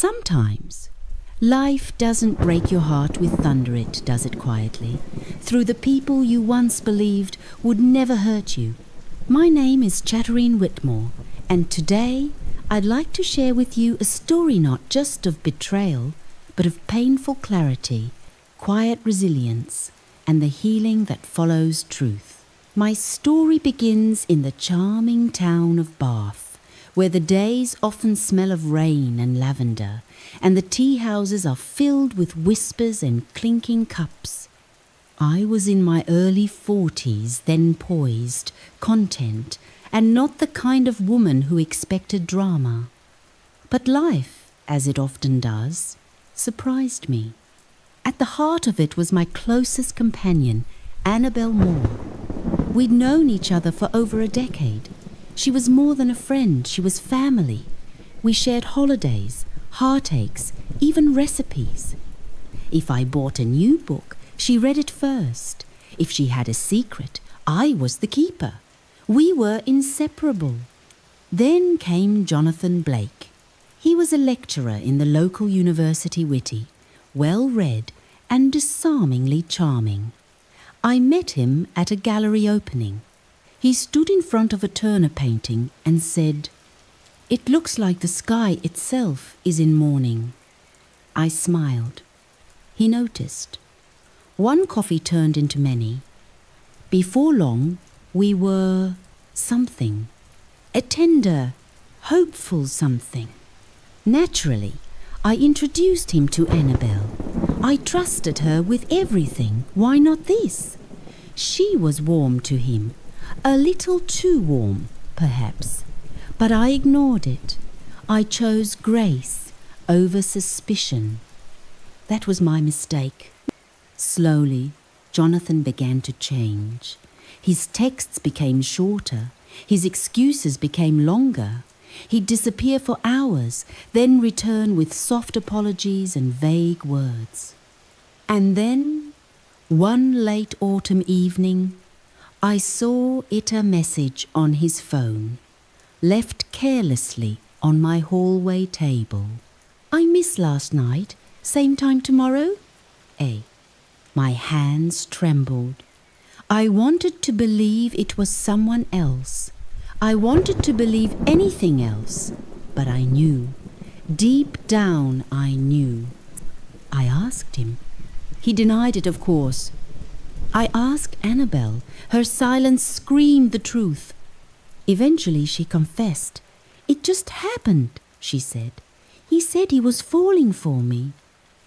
Sometimes life doesn't break your heart with thunder, it does it quietly, through the people you once believed would never hurt you. My name is Chaterine Whitmor, and today I'd like to share with you a story not just of betrayal, but of painful clarity, quiet resilience, and the healing that follows truth. My story begins in the charming town of Bath, where the days often smell of rain and lavender, and the tea houses are filled with whispers and clinking cups. I was in my early 40s, then poised, content, and not the kind of woman who expected drama. But life, as it often does, surprised me. At the heart of it was my closest companion, Annabelle Moore. We'd known each other for over a decade. She was more than a friend, she was family. We shared holidays, heartaches, even recipes. If I bought a new book, she read it first. If she had a secret, I was the keeper. We were inseparable. Then came Jonathan Blake. He was a lecturer in the local university witty, well-read and disarmingly charming. I met him at a gallery opening. He stood in front of a Turner painting and said, "It looks like the sky itself is in mourning." I smiled. He noticed. One coffee turned into many. Before long, we were something. A tender, hopeful something. Naturally, I introduced him to Annabelle. I trusted her with everything. Why not this? She was warm to him. A little too warm, perhaps. But I ignored it. I chose grace over suspicion. That was my mistake. Slowly, Jonathan began to change. His texts became shorter. His excuses became longer. He'd disappear for hours, then return with soft apologies and vague words. And then, one late autumn evening, I saw it a message on his phone, left carelessly on my hallway table. "I miss last night. Same time tomorrow?" A. My hands trembled. I wanted to believe it was someone else. I wanted to believe anything else, but I knew. Deep down, I knew. I asked him. He denied it, of course. I asked Annabelle. Her silence screamed the truth. Eventually, she confessed. "It just happened," she said. "He said he was falling for me."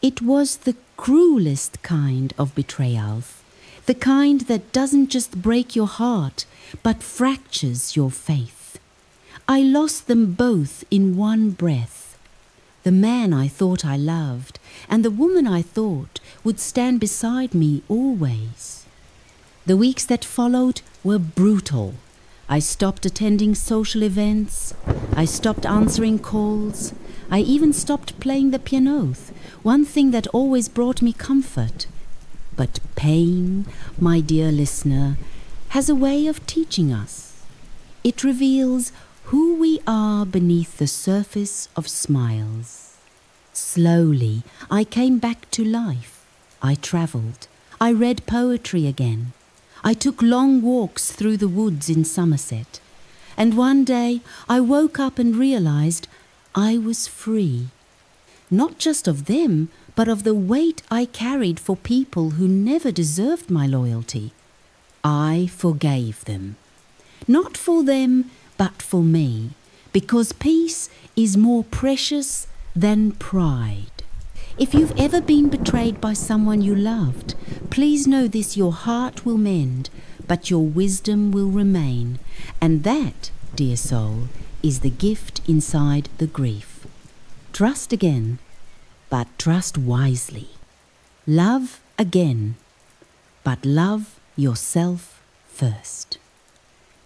It was the cruelest kind of betrayal. The kind that doesn't just break your heart, but fractures your faith. I lost them both in one breath. The man I thought I loved, and the woman I thought would stand beside me always. The weeks that followed were brutal. I stopped attending social events. I stopped answering calls. I even stopped playing the piano, one thing that always brought me comfort. But pain, my dear listener, has a way of teaching us. It reveals who we are beneath the surface of smiles. Slowly, I came back to life. I travelled. I read poetry again. I took long walks through the woods in Somerset. And one day, I woke up and realized I was free. Not just of them, but of the weight I carried for people who never deserved my loyalty. I forgave them. Not for them, but for me, because peace is more precious than pride. If you've ever been betrayed by someone you loved, please know this: your heart will mend, but your wisdom will remain. And that, dear soul, is the gift inside the grief. Trust again, but trust wisely. Love again, but love yourself first.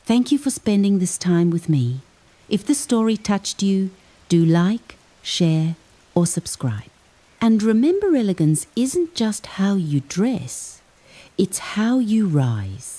Thank you for spending this time with me. If the story touched you, do like, share, or subscribe. And remember, elegance isn't just how you dress, it's how you rise.